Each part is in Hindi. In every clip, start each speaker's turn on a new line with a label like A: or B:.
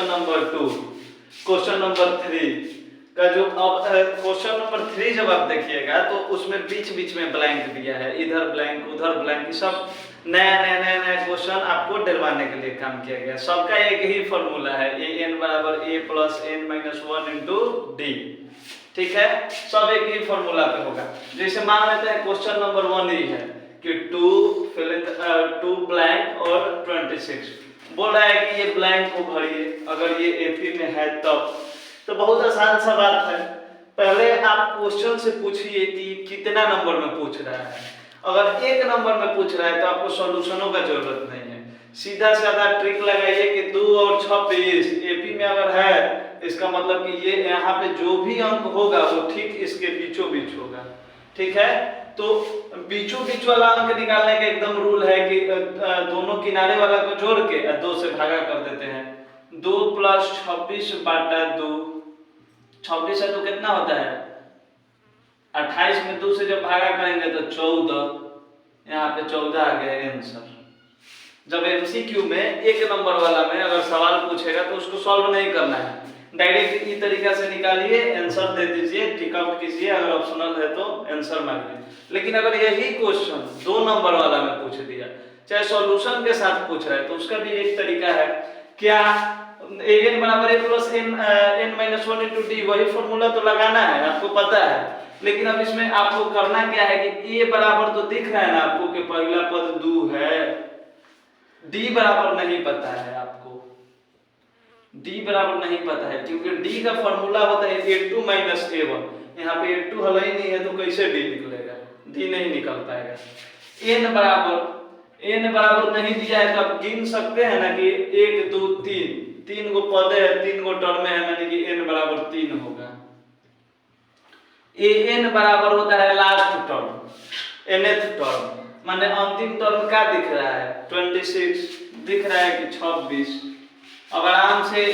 A: क्वेश्चन नंबर 2, क्वेश्चन नंबर 3 का जो अब क्वेश्चन नंबर 3 जब आप देखिएगा तो उसमें बीच बीच में ब्लैंक दिया है, इधर ब्लैंक उधर ब्लैंक, सब नया क्वेश्चन आपको डरवाने के लिए काम किया गया। सबका एक ही फॉर्मूला है, ए एन बराबर A plus N minus 1 into D. ठीक है, सब एक ही फॉर्मूला पे होगा। जैसे मान लेते हैं क्वेश्चन नंबर 1 ही है कि 2 ब्लैंक और 26 बोल रहा है कि ये ब्लैंक को भरिए, अगर ये एपी में है तब। तो बहुत आसान सा बात है, पहले आप क्वेश्चन से पूछिए कि कितना नंबर में पूछ रहा है। अगर एक नंबर में पूछ रहा है तो आपको सॉल्यूशनों का जरूरत नहीं है, सीधा साधा ट्रिक लगाइए कि 2 और 26 एपी में अगर है, इसका मतलब कि ये यहाँ पे जो भी अंक होगा वो ठीक इसके बीचों बीच होगा। ठीक है, तो बीचों बीच वाला अंक निकालने का एकदम रूल है कि दोनों किनारे वाला को जोड़ के 2 से भागा कर देते हैं। 2 प्लस 26 बाटा 2, 26 है तो कितना होता है 28 में 2 से जब भागा करेंगे तो 14, यहाँ पे 14 आ गया आंसर। जब एमसीक्यू में एक नंबर वाला में अगर सवाल पूछेगा तो उसको सॉल्व नहीं करना है, डायरेक्ट इस तरीका से निकालिए, आंसर दे दीजिए, टिक आउट कीजिए, अगर ऑप्शनल है तो आंसर मारिए। लेकिन अगर यही क्वेश्चन 2 नंबर वाला में पूछ दिया, चाहे सॉल्यूशन के साथ पूछ रहा है, तो उसका भी एक तरीका है। क्या an बराबर a plus n minus 1 into D, वही फॉर्मूला तो लगाना है, आपको पता है। लेकिन अब इसमें आपको करना क्या है कि a बराबर तो दिख रहा है ना आपको कि पहला पद 2 है, d बराबर नहीं पता है आपको, d बराबर नहीं पता है, क्योंकि d का फॉर्मूला होता है a2 माइनस a1। यहाँ पे a2 हल ही नहीं है तो कैसे d निकलेगा, d नहीं निकल पाएगा। n बराबर नहीं दिया है तो आप गिन सकते हैं ना कि 1 2 3 गो पद है, 3 गो टर्म है, यानी कि n बराबर 3 होगा। an बराबर होता है लास्ट टर्म, nth टर्म, माने अंतिम टर्म क्या दिख रहा है 26, दिख रहा है कि 26। अब आराम से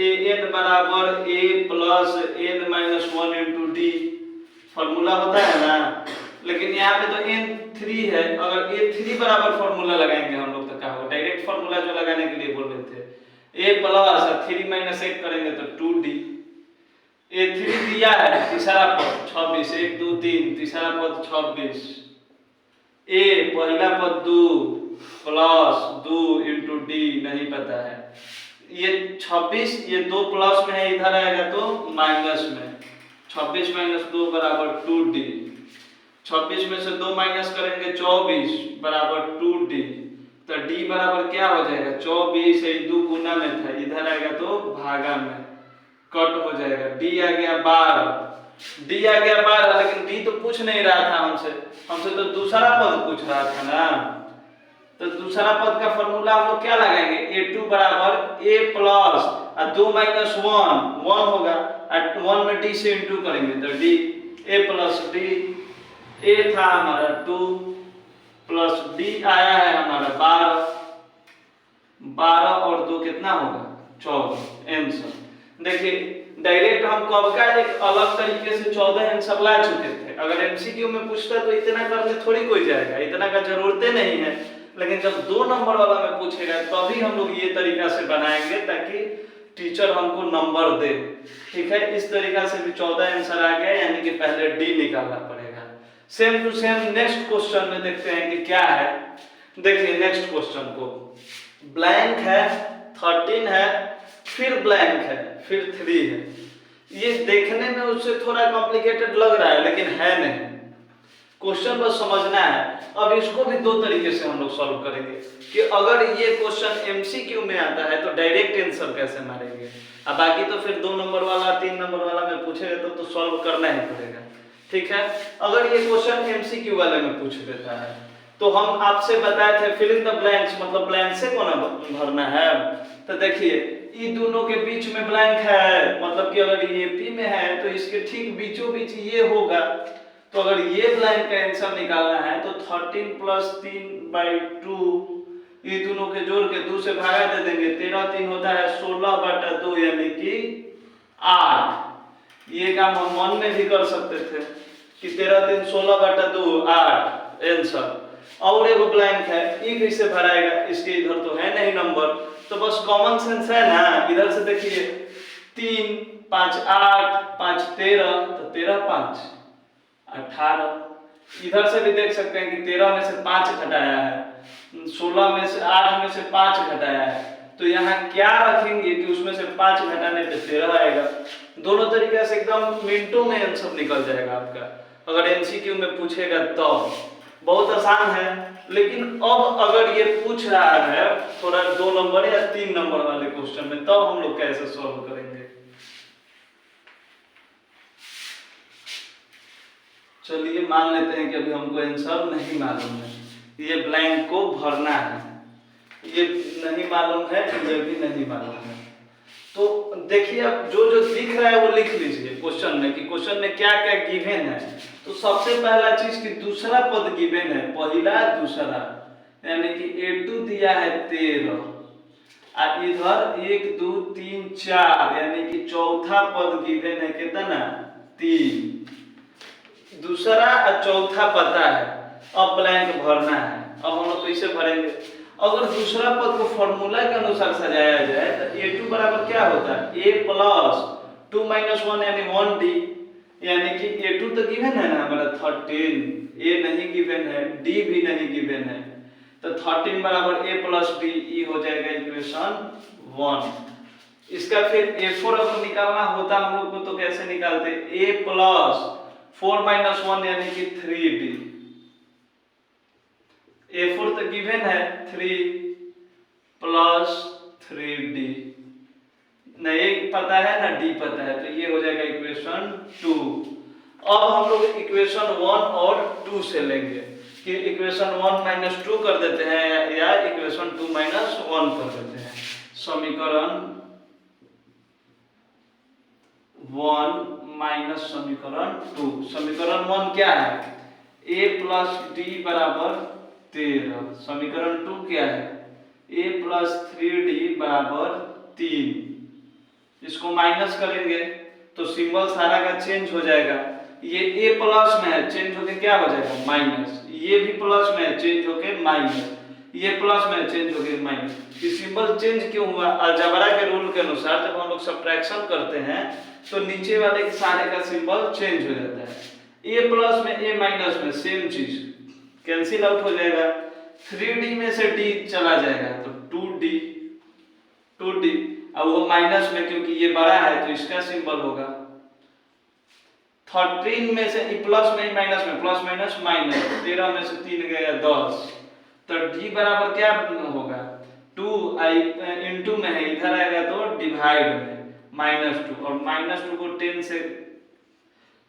A: an बराबर a plus n minus 1 into D formula होता है ना। लेकिन यहाँ पे तो n3 है, अगर a3 बराबर फॉर्मूला लगाएंगे हम लोग तो क्या होगा, डायरेक्ट फॉर्मूला जो लगाने के लिए बोल रहे थे, a प्लस 3 माइनस 1 करेंगे तो 2d। a3 दिया है, तीसरा पद 26, 1 2 3, तीसरा पद 26, a पहला पद 2 प्लस 2 इंटू डी नहीं पता है, ये 26 ये 2 प्लस में है, इधर आएगा तो माइनस में, 26 माइनस 2 बराबर 2d, 26 में से 2 माइनस करेंगे 24 बराबर 2d, तो d बराबर क्या हो जाएगा 24, ये 2 गुना में था, इधर आएगा तो भागा में, कट हो जाएगा, d आ गया 12, लेकिन d तो पूछ नहीं रहा था हमसे तो दूसरा पद पूछ रहा था ना। तो दूसरा पद का फॉर्मूला हम लोग क्या लगाएंगे, a2 बराबर a प्लस 2 माइनस 1 होगा, 1 में d से इंटू करेंगे तो d, a plus d, a था हमारा 2 प्लस d आया है हमारा 12 और 2 कितना होगा 14 आंसर। देखिए डायरेक्ट हम कब का एक अलग तरीके से 14 आंसर ला चुके थे। अगर एमसीक्यू में पूछता तो इतना करने थोड़ी कोई जाएगा, इतना का जरूरत नहीं है। लेकिन जब 2 नंबर वाला में पूछेगा तभी हम लोग ये तरीका से बनाएंगे ताकि टीचर हमको नंबर दे। ठीक है, इस तरीका से भी 14 आंसर आ गए, यानी कि पहले डी निकालना पड़ेगा। Same to same next question में देखते हैं कि क्या है। देखिए नेक्स्ट क्वेश्चन को, ब्लैंक है, 13 है, फिर ब्लैंक है, फिर 3 है। ये देखने में उससे थोड़ा कॉम्प्लिकेटेड लग रहा है लेकिन है नहीं, क्वेश्चन बस समझना है। अब इसको भी 2 तरीके से हम लोग सॉल्व करेंगे कि अगर ये क्वेश्चन एमसीक्यू में आता है तो डायरेक्ट आंसर कैसे मारेंगे, अब बाकी तो फिर 2 नंबर वाला 3 नंबर वाला में पूछेगा तो सॉल्व करना ही पड़ेगा। ठीक है, अगर ये क्वेश्चन एमसीक्यू वाले में पूछ देता है तो हम आपसे बताए थे फिल इन द ब्लैंक्स, मतलब ब्लैंक से कौन भरना है। तो देखिए ये दोनों के बीच में ब्लैंक है, मतलब कि अगर ये पी में है तो इसके ठीक बीचों बीच ये होगा। तो अगर ये ब्लैंक का आंसर निकालना है तो 13 प्लस 3/2, ये दोनों के जोड़ के 2 से भागा दे देंगे, 13 3 होता है 16/2 यानी कि 8। ये काम हम मन में भी कर सकते थे कि 13 3 16/2 8 आंसर। और एगो ब्लैंक है, ये कैसे भराएगा, इसके इधर तो है नहीं नंबर, तो बस कॉमन सेंस है ना, इधर से देखिए 3 5 8 5 13, तो 13 5 18। इधर से भी देख सकते हैं कि 13 में से 5 घटाया है, 16 में से 8 में से 5 घटाया है, तो यहाँ क्या रखेंगे कि उसमें से 5 घटाने पे 13 आएगा। दोनों तरीके से एकदम मिनटों में आंसर निकल जाएगा आपका, अगर एमसीक्यू में पूछेगा तो। बहुत आसान है, लेकिन अब अगर ये पूछ रहा है थोड़ा 2 नंबर या 3 नंबर वाले क्वेश्चन में, तब हम लोग कैसे सॉल्व करेंगे। चलिए मान लेते हैं कि अभी हमको आंसर नहीं मालूम है, ये ब्लैंक को भरना है, ये नहीं मालूम है, ये भी नहीं मालूम है। तो देखिए अब जो जो दिख रहा है वो लिख लीजिए क्वेश्चन में, कि क्वेश्चन में क्या क्या गिवन है। तो सबसे पहला चीज कि दूसरा पद गिवन है, पहला दूसरा, यानी कि A2 दिया है 13, और इधर 1 2 3 4, यानी कि चौथा पद गिवन है कितना 3। दूसरा और चौथा पता है, अब ब्लैंक भरना है। अब हम लोग कैसे भरेंगे, अगर दूसरा पद को फॉर्मूला के अनुसार सजाया जाए तो A2 बराबर क्या होता है, A प्लस 2 माइनस 1 यानी 1D, यानी कि A2 तो गिवन है ना हमारा 13, A नहीं गिवन है, D भी नहीं गिवन है, तो 13 बराबर A प्लस D, ये हो जाएगा इक्वेशन 1। इसका फिर A4 अगर निकालना होता हम लोग को तो कैसे निकालते, A प्लस 4 माइनस 1 यानी कि 3D। A4 तो गिवन है 3 प्लस 3D, नहीं पता है ना, D पता है, तो ये हो जाएगा इक्वेशन 2। अब हम लोग इक्वेशन 1 और 2 से लेंगे, कि इक्वेशन 1 माइनस 2 कर देते हैं या इक्वेशन 2 माइनस 1 कर देते हैं। समीकरण 1 माइनस समीकरण 2। समीकरण 1 क्या है, A प्लस D बराबर 13। समीकरण 2 क्या है, A प्लस 3D बराबर 3। इसको माइनस करेंगे तो सिंबल सारा का चेंज हो जाएगा, ये A प्लस में है, चेंज होके क्या हो जाएगा माइनस, ये भी प्लस में है, चेंज होके माइनस, ये प्लस में है, चेंज होके माइनस। ये सिंबल चेंज क्यों हुआ, अलजेब्रा के रूल के अनुसार जब हम लोग सब्ट्रैक्शन करते हैं तो नीचे वाले के सारे का सिंबल चेंज हो जाता है। A प्लस में A माइनस में सेम चीज कैंसिल आउट हो जाएगा, 3D में से D चला जाएगा तो 2D, अब वो माइनस में क्योंकि ये बड़ा है तो इसका सिंबल होगा। 13 में से प्लस में माइनस में, प्लस माइनस माइनस, 13 में से 3 गया 10, तो D बराबर क्या होगा 2 इंटू में है, इधर आएगा तो डिवाइड में -2, और -2 को 10 से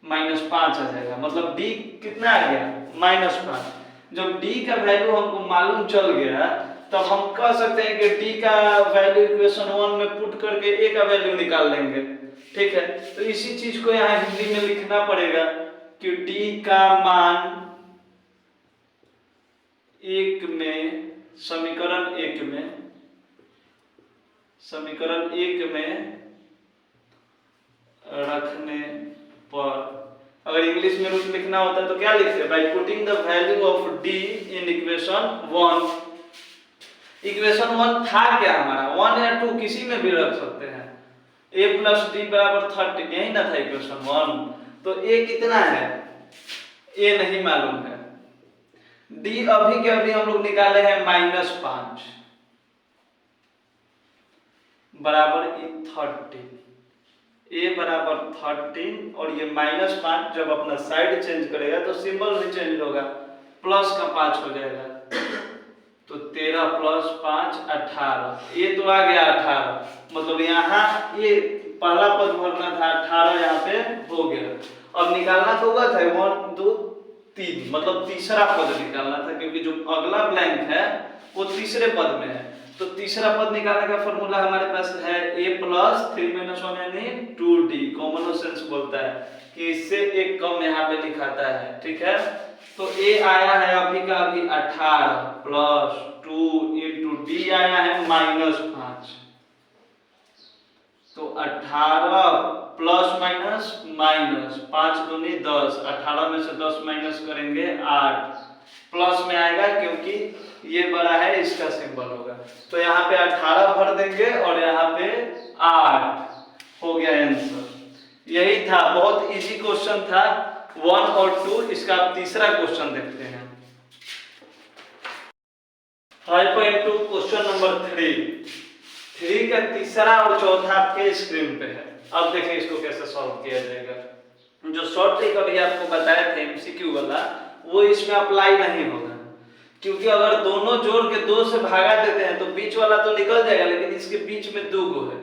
A: -5 आ जाएगा, मतलब D कितना आ गया -5। जब D का वैल्यू हमको मालूम चल गया तब हम कह सकते हैं कि D का वैल्यू इक्वेशन 1 में पुट करके A का वैल्यू निकाल लेंगे, ठीक है। तो इसी चीज को यहाँ हिंदी में लिखना पड़ेगा कि D का मान 1 में, समीकरण 1 में रखने पर, अगर इंग्लिश में रूप लिखना होता है तो क्या लिखते, by putting the value of D in equation 1। Equation 1 था क्या हमारा, 1 या 2 किसी में भी रख सकते हैं, A प्लस D बराबर 13, यही ना था इक्वेशन 1। तो A कितना है, A नहीं मालूम है, D अभी के अभी हम लोग निकाले हैं -5 बराबर 13, A बराबर 13, और ये -5 जब अपना साइड चेंज करेगा तो सिंबल भी चेंज होगा, प्लस का 5 हो जाएगा, तो 13 प्लस 5 18, ये तो आ गया 18, मतलब यहाँ ये पहला पद भरना था, 18 यहाँ पे हो गया। अब निकालना तो हुआ था 1 2 3, मतलब तीसरा पद निकालना था, क्योंकि जो अगला ब्लैंक है वो तीसरे पद में है, तो तीसरा पद निकालने का फॉर्मूला हमारे पास है A प्लस 3 माइनस 1 यानी 2D। कॉमन सेंस बोलता है कि इससे एक कम यहाँ पे लिखाता है, ठीक है। तो A आया है अभी का अभी 18 प्लस 2 इंटू D आया है -5, तो 18 प्लस माइनस माइनस, 5 दूनी 10, 18 में से 10 माइनस करेंगे 8, प्लस में आएगा क्योंकि ये बड़ा है, इसका सिंबल होगा। तो यहाँ पे 18 भर देंगे और यहाँ पे 8 हो गया आंसर। यही था, बहुत इजी क्वेश्चन था 1 और 2। इसका आप तीसरा क्वेश्चन देखते हैं। 5.2 क्वेश्चन नंबर 3 का तीसरा और चौथा आपके स्क्रीन पे है। अब देखिए इसको कैसे सॉल्व किया जाएगा। जो शॉर्ट ट्रिक अभी आपको बताया था एमसीक्यू वाला, वो इसमें अप्लाई नहीं होगा, क्योंकि अगर दोनों जोड़ के 2 से भागा देते हैं तो बीच वाला तो निकल जाएगा, लेकिन इसके बीच में 2 गो है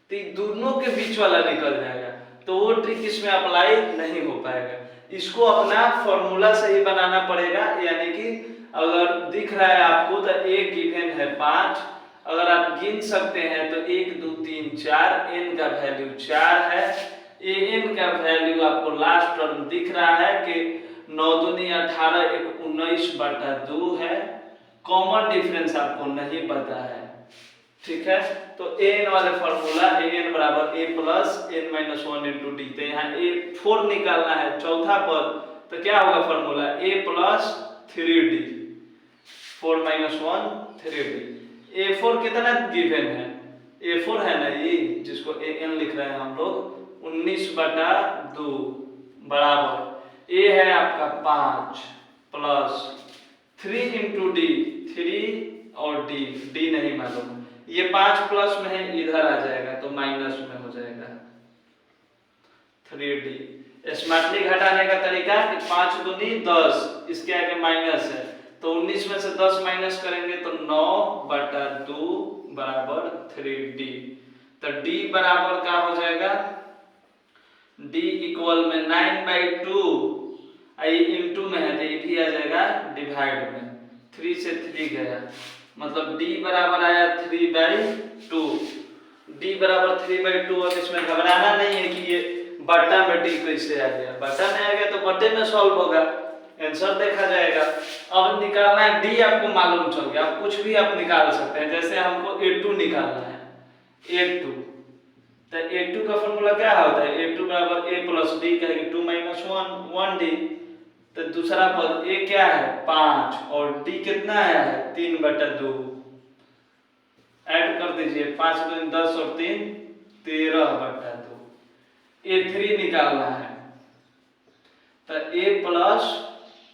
A: तो ये दोनों के बीच वाला निकल जाएगा, तो वो ट्रिक इसमें अप्लाई नहीं हो पाएगा। इसको अपना फॉर्मूला से ही बनाना पड़ेगा, यानी कि अगर दिख रहा है आपको तो a गिवन है 5, अगर आप गिन सकते हैं तो 1 2 3 4, n का वैल्यू 4 है, an का वैल्यू आपको लास्ट टर्म दिख रहा है कि 9 दूनी 18, 1 19/2 है। कॉमन डिफरेंस आपको नहीं पता है, ठीक है। तो an वाले फॉर्मूला an बराबर a plus n minus 1 into D, तो यहाँ a 4 निकालना है चौथा पद, तो क्या होगा formula a plus 3d, 4 minus 1 3d। a4 कितना गिवन है, a4 है ना ये, जिसको an लिख रहे हैं हम लोग, 19/2 बराबर a है आपका 5 प्लस 3 इंटू डी, 3 और d नहीं मालूम, ये 5 प्लस में है, इधर आ जाएगा तो माइनस में हो जाएगा 3d। स्मार्टली घटाने का तरीका कि 5 दूनी 10, इसके आगे माइनस है, तो 19 में से 10 माइनस करेंगे तो 9/2 बराबर 3d। तो d बराबर क्या हो जाएगा, d इक्वल में 9/2, आई इंटू में है तो ये भी आ जाएगा डिवाइड में, 3 से 3 गया, मतलब d बराबर आया 3/2। d बराबर 3/2। अब इसमें घबराना नहीं है कि ये बट्टा में d कैसे आ गया, बट्टा में आ गया तो बट्टे में सॉल्व होगा, आंसर देखा जाएगा। अब निकालना है d, आपको मालूम चल गया, आप कुछ भी आप निकाल सकते हैं। जैसे हमको a2 निकालना है, a2, तो a2 का फॉर्मूला क्या होता है, a2 बराबर a प्लस d, कहेंगे 2 माइनस 1 1d। तो दूसरा पद a क्या है 5 और d कितना आया है 3/2, ऐड कर दीजिए, 5 दूनी 10 और 3 13/2। a3 निकालना है तो a प्लस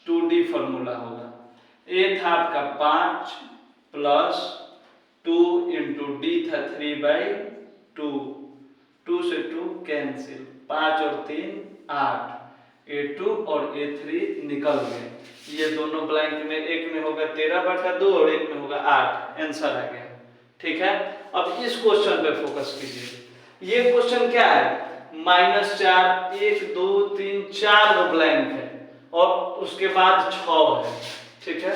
A: 2d फॉर्मूला होगा, a था आपका 5 प्लस 2 इंटू d था 3/2, 2 से 2 कैंसिल, 5 और 3 8, a2 और a3 निकल गए। ये दोनों ब्लैंक में, एक में होगा 13/2 और एक में होगा 8, आंसर आ गया, ठीक है। अब इस क्वेश्चन पे फोकस कीजिए। ये क्वेश्चन क्या है, -4, 1 2 3 4 वो ब्लैंक है और उसके बाद 6 है, ठीक है।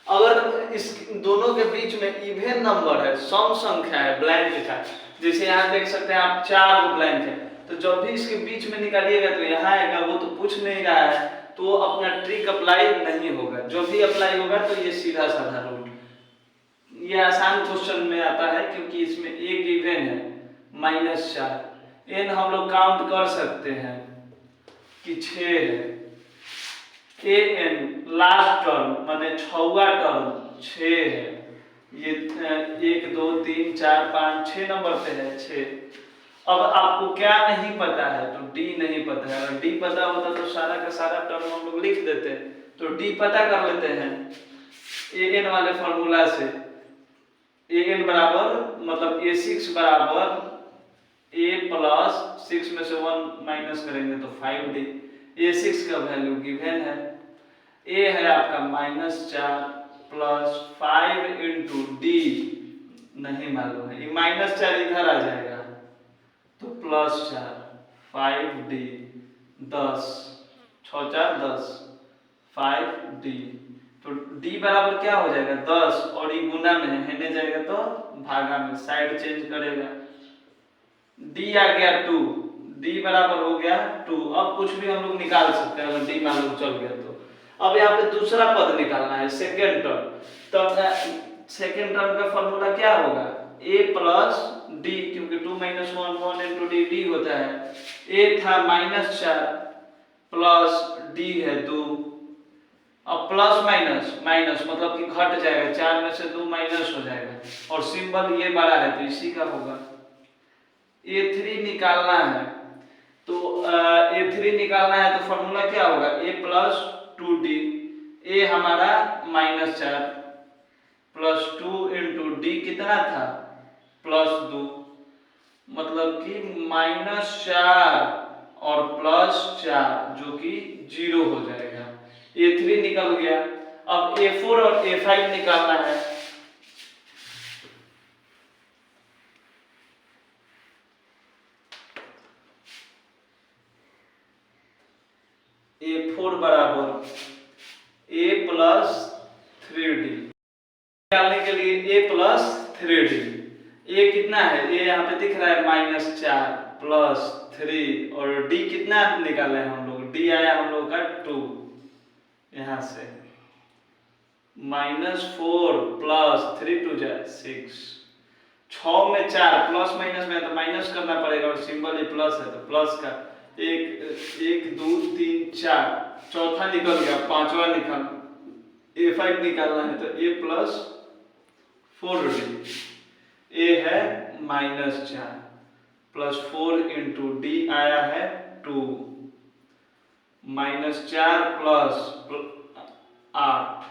A: अगर इस दोनों के बीच में इवन नंबर है, सम संख्या है ब्लैंक का, जैसे यहाँ देख सकते हैं आप 4 वो ब्लैंक है, तो जब भी इसके बीच में निकालिएगा तो यहाँ आएगा, वो तो पूछ नहीं रहा है तो अपना ट्रिक अप्लाई नहीं होगा। जो भी अप्लाई होगा तो ये सीधा साधा रूट, ये आसान क्वेश्चन में आता है क्योंकि इसमें एक गिवन है -4, n हम लोग काउंट कर सकते हैं कि 6 है, an लास्ट टर्म माने 6वां टर्म 6 है, ये 1 2 3 4 5 6 नंबर पे है 6। अब आपको क्या नहीं पता है, तो d नहीं पता है, अगर d पता होता तो सारा का सारा टर्म हम लोग लिख देते, तो d पता कर लेते हैं an वाले फॉर्मूला से। an बराबर मतलब a6 बराबर a प्लस 6 में से 1 माइनस करेंगे तो 5d, a6 का वैल्यू गिवन है, a है आपका -4 प्लस 5 इंटू d नहीं मालूम है, ये -4 इधर आ जाएगा तो +4 5d 10 6 4 10 5d, तो d बराबर क्या हो जाएगा 10 और ये गुना में है जाएगा तो भागा में, साइड चेंज करेगा, d आ गया 2, d बराबर हो गया 2। अब कुछ भी हम लोग निकाल सकते हैं अगर d मालूम चल गया तो। अब यहाँ पे दूसरा पद निकालना है, सेकेंड टर्म, तो सेकेंड टर्म का फॉर्मूला क्या होगा a प्लस d, क्योंकि 2 माइनस 1 1 इंटू d होता है। a था -4 प्लस d है 2, अब प्लस माइनस माइनस मतलब कि घट जाएगा, 4 में से 2 माइनस हो जाएगा और सिंबल ये बड़ा है तो इसी का होगा। A3 निकालना है तो A3 निकालना है तो फॉर्मूला क्या होगा, A प्लस 2D। A हमारा -4 प्लस 2 इंटू डी कितना था +2, मतलब कि -4 और +4 जो कि 0 हो जाएगा। A3 निकल गया। अब A4 और A5 निकालना है। A4 बराबर A प्लस 3D निकालने के लिए A प्लस 3D। A कितना है, A यहाँ पे दिख रहा है -4 प्लस 3 और D कितना निकाले हैं हम लोग, D आया हम लोग का 2, यहाँ से -4 प्लस 3 2 जा 6, 6 में 4 प्लस माइनस में तो माइनस करना पड़ेगा और सिंबल ही प्लस है तो प्लस का 1 2 3 4, चौथा निकल गया, पांचवा निकल A5 निकालना है तो A प्लस 4D। A है -4 प्लस 4 इंटू D आया है 2, -4 प्लस 8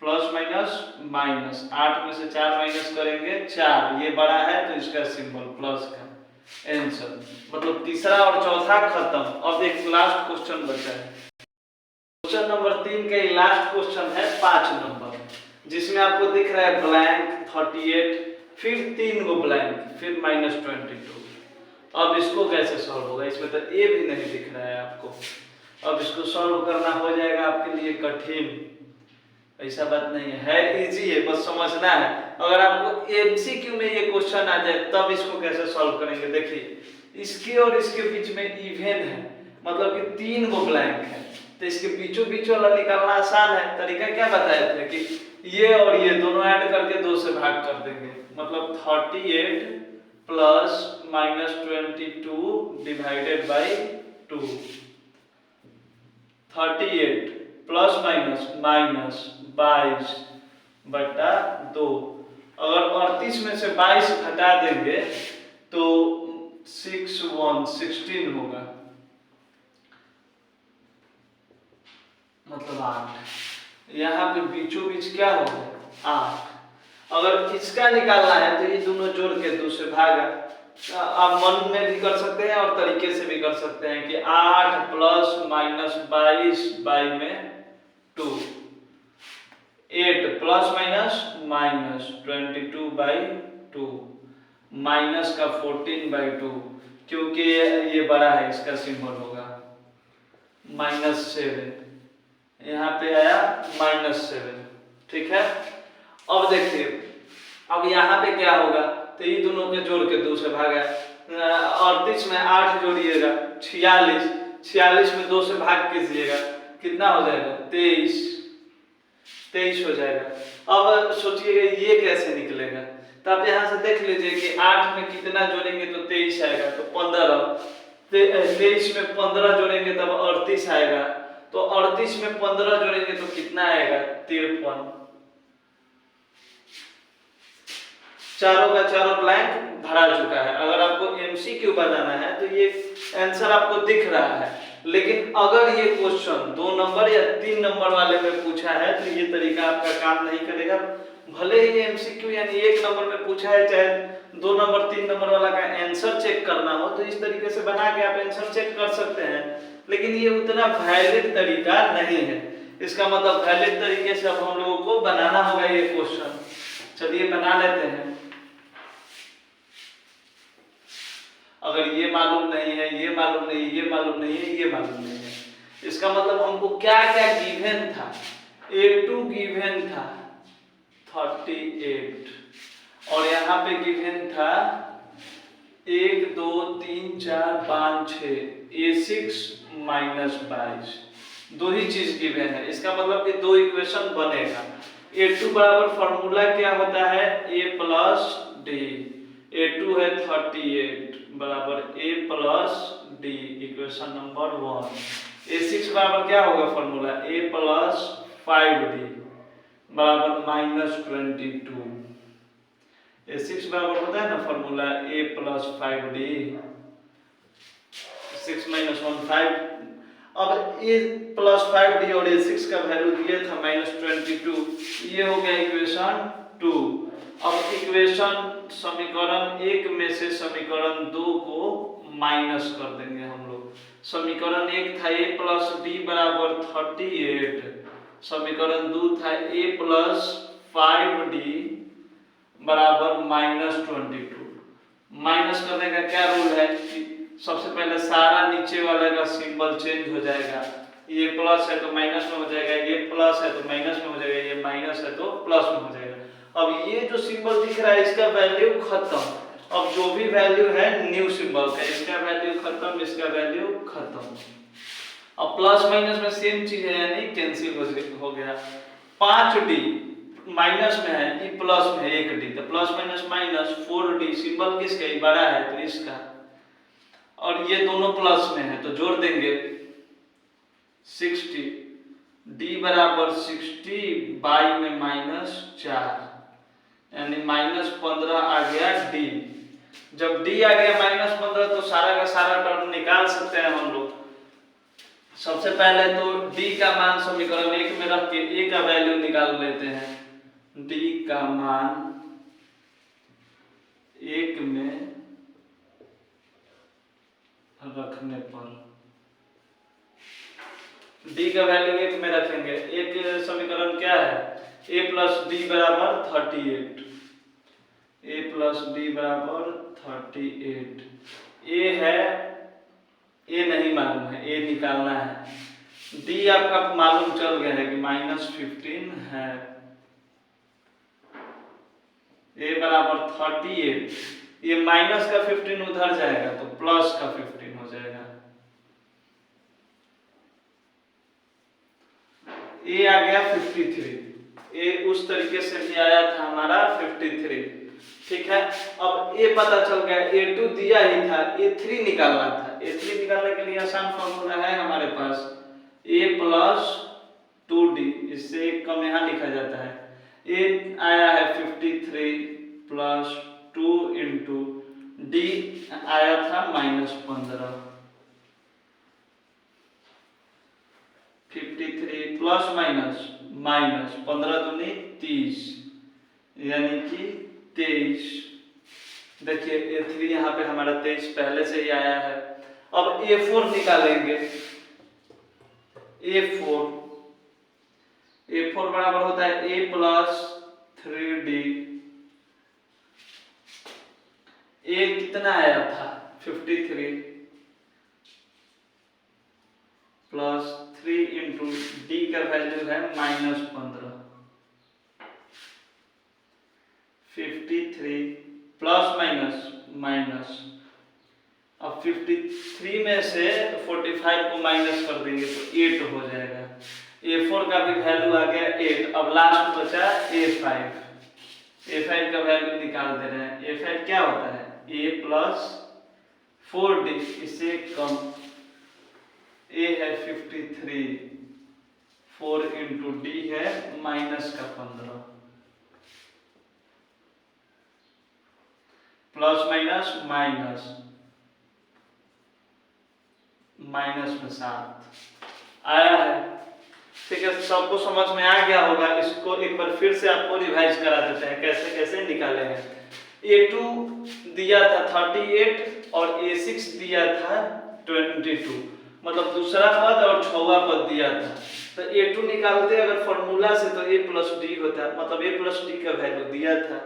A: प्लस माइनस माइनस, 8 में से 4 माइनस करेंगे 4, ये बड़ा है तो इसका सिंबल प्लस का आंसर, मतलब तीसरा और चौथा खत्म। अब एक लास्ट क्वेश्चन बचा है, क्वेश्चन नंबर 3 का लास्ट क्वेश्चन है 5 नंबर, जिसमें आपको दिख रहा है ब्लैंक 38, फिर 3 गो ब्लैंक, फिर -22। अब इसको कैसे सॉल्व होगा, इसमें तो ए भी नहीं दिख रहा है आपको। अब इसको सॉल्व करना हो जाएगा आपके लिए कठिन, ऐसा बात नहीं है इजी है, बस समझना है। अगर आपको एमसीक्यू में ये क्वेश्चन आ जाए तब इसको कैसे सॉल्व करेंगे। देखिए इसके और इसके बीच में इवन है, मतलब कि 3 गो ब्लैंक है, तो इसके बीचों बीच वाला निकालना आसान है। तरीका क्या बताए थे कि ये और ये दोनों ऐड करके 2 से भाग कर देंगे, मतलब 38 plus -22 divided by 2, 38 plus minus minus 22 बटा 2। अगर 38 में से 22 घटा देंगे तो 6 1 16 होगा, मतलब 8। यहाँ पे बीचों बीच क्या होगा 8। अगर इसका निकालना है तो ये दोनों जोड़ के 2 से भागा, आप मन में भी कर सकते हैं और तरीके से भी कर सकते हैं कि 8 प्लस -22 बाई में 2, 8 प्लस माइनस -22 बाई 2, माइनस का 14 बाई 2, क्योंकि ये बड़ा है इसका सिंबल होगा -7, यहाँ पे आया -7, ठीक है। अब देखिए अब यहाँ पे क्या होगा, तो ये दोनों के जोड़ के 2 से भागा, 38 में 8 जोड़िएगा 46, 46 में 2 से भाग कीजिएगा कितना हो जाएगा 23 हो जाएगा। अब सोचिएगा ये कैसे निकलेगा, तो आप यहाँ से देख लीजिए कि 8 में कितना जोड़ेंगे तो 23 आएगा, तो 15, 23 में 15 जोड़ेंगे तब 38 आएगा, तो 38 में 15 जोड़ेंगे तो कितना आएगा 53। चारों का चारों ब्लैंक भरा चुका है। अगर आपको एमसीक्यू बनाना है तो ये आंसर आपको दिख रहा है, लेकिन अगर ये क्वेश्चन 2 नंबर या 3 नंबर वाले में पूछा है तो ये तरीका आपका काम नहीं करेगा। भले ही एमसीक्यू यानी 1 नंबर में पूछा है, चाहे 2 नंबर 3 नंबर वाला का आंसर चेक करना हो, तो इस तरीके से बना के आप आंसर चेक कर सकते हैं, लेकिन ये उतना वैलिड तरीका नहीं है। इसका मतलब वैलिड तरीके से अब हम लोगों को बनाना होगा ये क्वेश्चन। चलिए बना लेते हैं। अगर ये मालूम नहीं है, ये मालूम नहीं है, ये मालूम नहीं है, ये मालूम नहीं है, इसका मतलब हमको क्या क्या गिवन था, A2 गिवन था 38 और यहाँ पे गिवन था 1 2 3 4 5 6, A6 -22, 2 ही चीज गिवन है। इसका मतलब कि 2 इक्वेशन बनेगा। A2 बराबर फॉर्मूला क्या होता है, A प्लस D, A2 है 38 बराबर A plus D, equation number 1। A6 बराबर क्या होगा फॉर्मूला, A प्लस 5D बराबर -22। A6 बराबर होता है ना formula A plus 5D, 6 minus 1 5। अब A प्लस 5D और A6 का वैल्यू दिया था -22, ये हो गया इक्वेशन 2। अब इक्वेशन समीकरण 1 में से समीकरण 2 को माइनस कर देंगे हम लोग। समीकरण 1 था A प्लस D बराबर 38, समीकरण 2 था A प्लस 5D बराबर -22। माइनस करने का क्या रूल है कि सबसे पहले सारा नीचे वाले का सिंबल चेंज हो जाएगा, ये प्लस है तो माइनस में हो जाएगा, ये प्लस है तो माइनस में हो जाएगा, ये माइनस है तो प्लस में हो जाएगा। अब ये जो सिंबल दिख रहा है इसका वैल्यू खत्म, अब जो भी वैल्यू है न्यू सिंबल का, इसका वैल्यू खत्म, इसका वैल्यू खत्म। अब प्लस माइनस में सेम चीज है यानी कैंसिल हो गया। 5D माइनस में है, ये प्लस में है 1D, तो plus minus minus 4D symbol किसका, ये बड़ा है तो इसका, और ये दोनों प्लस में है तो जोड़ देंगे 60, D बराबर 60 बाई में -4 यानी -15 आ गया D। जब D आ गया -15 तो सारा का सारा टर्म निकाल सकते हैं हम लोग। सबसे पहले तो D का मान समीकरण 1 में रख के A का वैल्यू निकाल लेते हैं। D का मान 1 में रखने पर D का वैल्यू 1 में रखेंगे। एक समीकरण क्या है, A प्लस D बराबर 38, A प्लस D बराबर 38। A है, A नहीं मालूम है, A निकालना है। D आपका मालूम चल गया है कि -15 है, A बराबर 38, ये माइनस का 15 उधर जाएगा तो प्लस का 15 हो जाएगा। A आ गया 53, A उस तरीके से भी आया था हमारा 53, ठीक है। अब A पता चल गया, A2 दिया ही था, A3 निकालना था। A3 निकालने के लिए आसान फॉर्मूला है हमारे पास, A प्लस 2D, इससे कम यहाँ लिखा जाता है। A आया है 53 प्लस 2 इंटू D आया था -15, 53 प्लस माइनस 15 दूनी 30 यानी कि 23। देखिए A3 यहाँ पे हमारा 23 पहले से ही आया है। अब A4 निकालेंगे। A4 बराबर होता है A प्लस 3D। A कितना आया था 53 प्लस 3 इंटू D का वैल्यू है -15, 53 प्लस माइनस। अब 53 में से 45 को माइनस कर देंगे तो 8 हो जाएगा। A4 का भी वैल्यू आ गया 8। अब लास्ट बचा A5 का वैल्यू निकाल दे रहे हैं। A5 क्या होता है, A प्लस 4D, इससे कम। A है 53, 4 इंटू D है माइनस का 15, प्लस माइनस में 7 आया है। ठीक है, सबको समझ में आ गया होगा। इसको एक बार फिर से आपको रिवाइज करा देते हैं कैसे कैसे निकाले हैं। A2 दिया था 38 और A6 दिया था 22, मतलब दूसरा पद और छठवां पद दिया था। तो A2 निकालते अगर फॉर्मूला से तो A प्लस D होता है, मतलब A प्लस D का वैल्यू दिया था।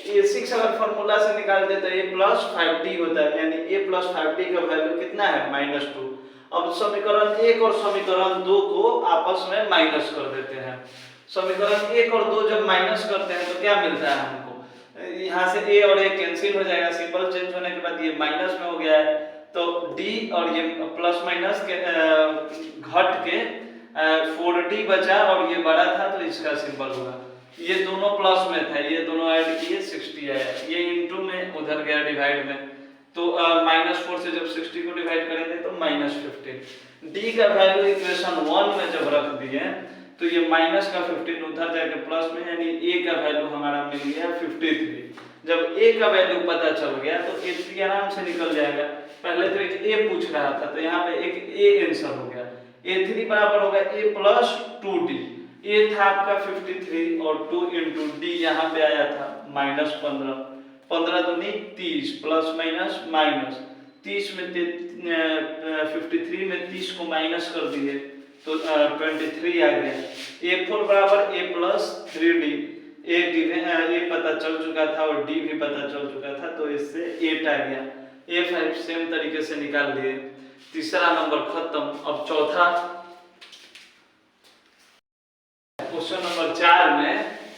A: A6 अगर फॉर्मूला से निकालते तो A प्लस 5D होता है, यानी A प्लस 5D का वैल्यू कितना है -2। अब समीकरण 1 और समीकरण 2 को आपस में माइनस कर देते हैं। समीकरण 1 और 2 जब माइनस करते हैं तो क्या मिलता है हमको, यहाँ से A और A कैंसिल हो जाएगा, सिंबल चेंज होने के बाद ये माइनस में हो गया है तो D और ये प्लस माइनस के घट के 4D बचा और ये बड़ा था तो इसका सिंबल हुआ। ये दोनों प्लस में था, ये दोनों ऐड किए 60 आया, ये इनटू में उधर गया डिवाइड में, तो -4 से जब 60 को डिवाइड करेंगे तो -15। डी का वैल्यू इक्वेशन 1 में जब रख दिए तो ये माइनस का 15 उधर जाके प्लस में, यानी ए का वैल्यू हमारा मिल गया 53। जब ए का वैल्यू पता चल गया तो A3 आराम से निकल जाएगा। पहले तो एक ए पूछ रहा था तो यहाँ पे एक ए आंसर हो गया। A3 बराबर होगा a प्लस 2d। ए था आपका 53 और 2 इंटू डी यहाँ पे आया था -15। 15 दूनी 30 प्लस माइनस माइनस 30 में 53 में 30 को माइनस कर दिए तो 23 आ गया। A4 बराबर a प्लस 3d। ए पता चल चुका था और डी भी पता चल चुका था तो इससे 8 आ गया। A5 सेम तरीके से निकाल लिए। तीसरा नंबर खत्म। अब चौथा क्वेश्चन नंबर 4 में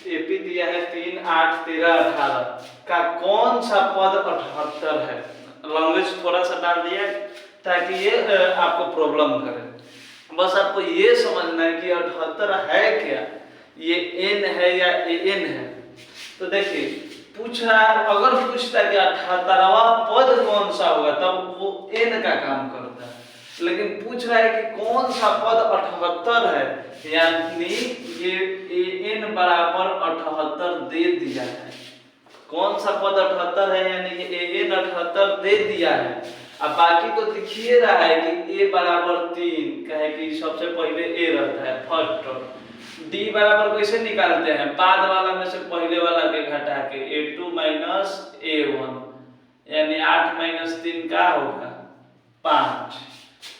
A: एपी दिया है 3, 8, 13, 18 का कौन सा पद 78 है। लैंग्वेज थोड़ा सा डाल दिया ताकि ये आपको प्रॉब्लम करे। बस आपको ये समझना है कि 78 है क्या, ये n है या an है। तो देखिए पूछ रहा है, अगर पूछता कि 78वां पद कौन सा होगा तब वो n का काम करता है, लेकिन पूछ रहा है कि कौन सा पद 78 है, यानी ये an बराबर 78 दे दिया है। कौन सा पद 78 है, यानी ये an 78 दे दिया है। अब बाकी तो दिखिए रहा है कि a बराबर 3, कहे कि सबसे पहले a रहता है फर्स्ट टर्म। d बराबर कैसे निकालते हैं, बाद वाला में से पहले वाला के घटा के a2 माइनस a1, यानी 8 माइनस 3 का होगा 5।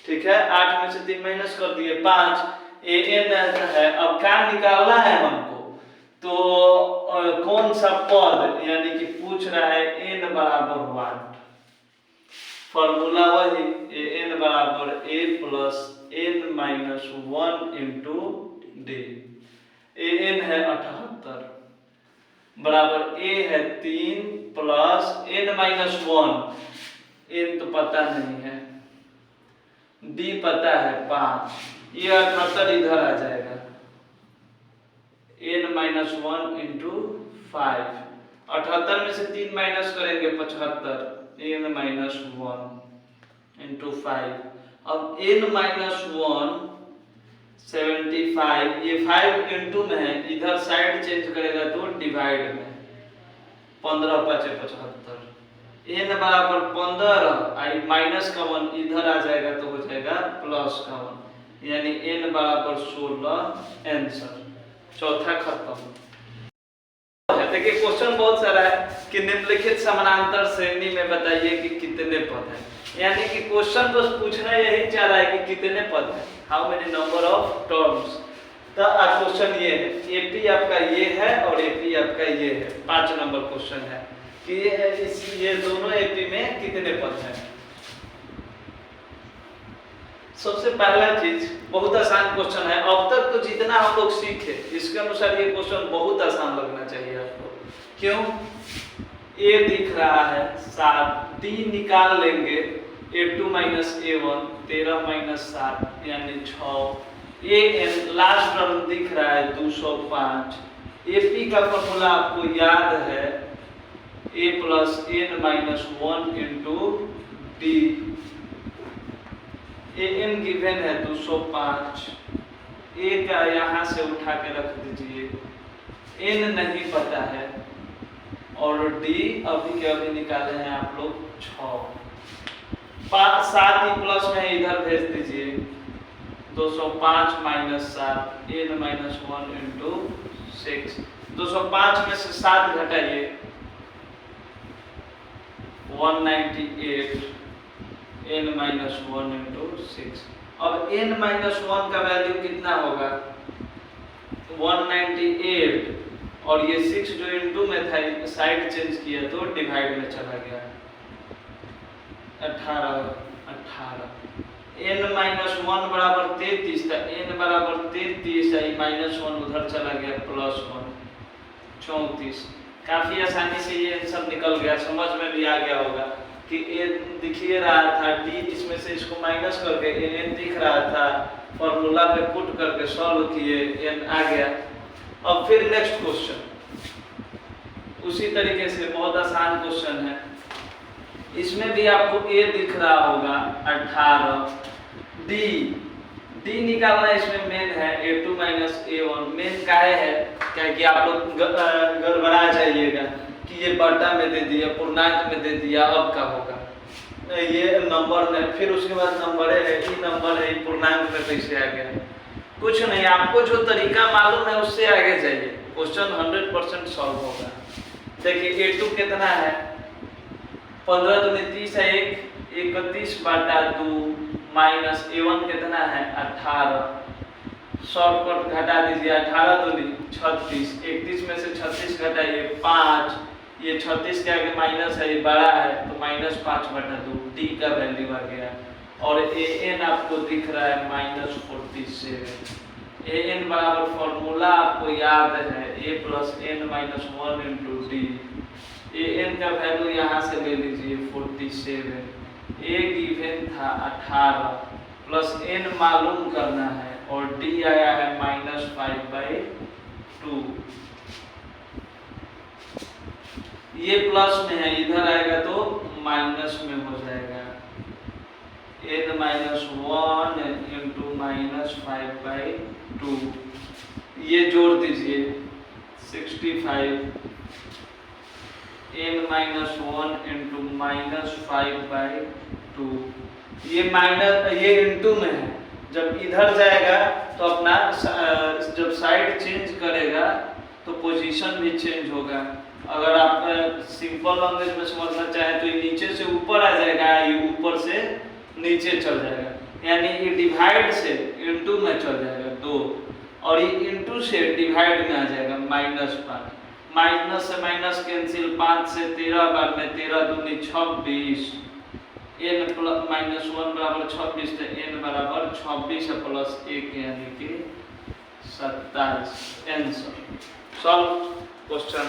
A: ठीक है, 8 में से 3 माइनस कर दिए 5। an है। अब क्या निकालना है हमको, तो कौन सा पद, यानी कि पूछ रहा है n बराबर 1। फॉर्मूला वही an बराबर a plus n minus 1 into D. an है 78 बराबर a है 3 प्लस n माइनस 1, n तो पता नहीं है, d पता है 5, ये 78 इधर आ जाएगा। n माइनस 1 इंटू 5, 78 में से 3 माइनस करेंगे 75, n माइनस 1 इंटू 5। अब n माइनस 1 75, ये 5 इंटू में है, इधर साइड चेंज करेगा तो डिवाइड में 15 5 75, n बराबर 15 आई माइनस का 1 इधर आ जाएगा तो हो जाएगा प्लस का 1, यानी n बराबर 16 आंसर। चौथा खत्म। देखिए क्वेश्चन बहुत सारा है कि निम्नलिखित समानांतर श्रेणी में बताइए कि कितने पद हैं, यानी कि क्वेश्चन बस पूछना यही चाह रहा है कि कितने पद हैं, how many number of terms. तो क्वेश्चन ये है, एपी आपका ये है और एपी आपका ये है। 5 नंबर क्वेश्चन है कि ये दोनों एपी में कितने पद हैं। सबसे पहला चीज, बहुत आसान क्वेश्चन है। अब तक तो जितना हम लोग सीखे इसके अनुसार ये क्वेश्चन बहुत आसान लगना चाहिए आपको। क्यों, a दिख रहा है 7, d निकाल लेंगे a2 माइनस a1 13 माइनस 7 यानी 6, an लास्ट टर्म दिख रहा है 205। ap का फॉर्मूला आपको याद है a plus n minus 1 into D. an given है 205, a का यहाँ से उठा के रख दीजिए, n नहीं पता है और d अभी के अभी निकाले हैं आप लोग 6। 7 ही प्लस में इधर भेज दीजिए, 205 माइनस 7 n माइनस 1 इंटू 6। 205 में से 7 घटाइए 198 n माइनस 1 इंटू 6। अब n माइनस 1 का वैल्यू कितना होगा 198, और ये 6 जो इंटू में था साइड चेंज किया तो डिवाइड में चला गया 18। n माइनस 1 बराबर 33 था, n बराबर 33 है, माइनस 1 उधर चला गया प्लस 1 34। काफी आसानी से ये सब निकल गया, समझ में भी आ गया होगा कि a दिखिए रहा था, d इसमें से इसको माइनस करके n दिख रहा था, फॉर्मूला पे पुट करके सॉल्व किए, n आ गया। अब फिर नेक्स्ट क्वेश्चन उसी तरीके से बहुत आसान क्वेश्चन है। इसमें भी आपको ए दिख रहा होगा 18। डी निकालना इसमें मेन है a2 माइनस a1। मेन काहे है क्या कि आप लोग गड़बड़ा जाइएगा कि ये बटा में दे दिया, पूर्णांक में दे दिया, अब क्या होगा, ये नंबर में, फिर उसके बाद नंबर है, ई नंबर है, पूर्णांक में कैसे आ गया। कुछ नहीं, आपको जो तरीका मालूम है उससे आगे जाइए, क्वेश्चन 100% सॉल्व होगा। देखिए a2 कितना है, 15 दूनी 30 है, 31/2 माइनस a1 कितना है 18। शॉर्टकट घटा दीजिए, 18 दूनी 36, 31 में से 36 घटाइए 5, ये 36 के आगे माइनस है, ये बड़ा है तो -5/2, डी का वैल्यू आ गया। और an आपको दिख रहा है -47। an बराबर फॉर्मूला आपको याद है a + n - 1 × d। an का वैल्यू यहाँ से ले लीजिए 47, a गिवन था 18 प्लस n मालूम करना है और d आया है -5/2। ये प्लस में है, इधर आएगा तो माइनस में हो जाएगा, n - 1 × -5/2। ये जोड़ दीजिए 65, n - 1 × -5/2। ये इनटू में है, जब इधर जाएगा तो अपना जब साइड चेंज करेगा तो पोजीशन भी चेंज होगा। अगर आप सिंपल लैंग्वेज में समझना चाहें तो ये नीचे से ऊपर आ जाएगा, ये ऊपर से नीचे चल जाएगा, यानी ये डिवाइड से इनटू में चल जाएगा 2, और ये इनटू से डिवाइड में आ जाएगा -5। माइनस से माइनस कैंसिल, 5 से 13 बार में 13 दूनी 26, n + -1 बराबर 26, तो n बराबर 26 + 1 यानी कि 27। Answer solve question.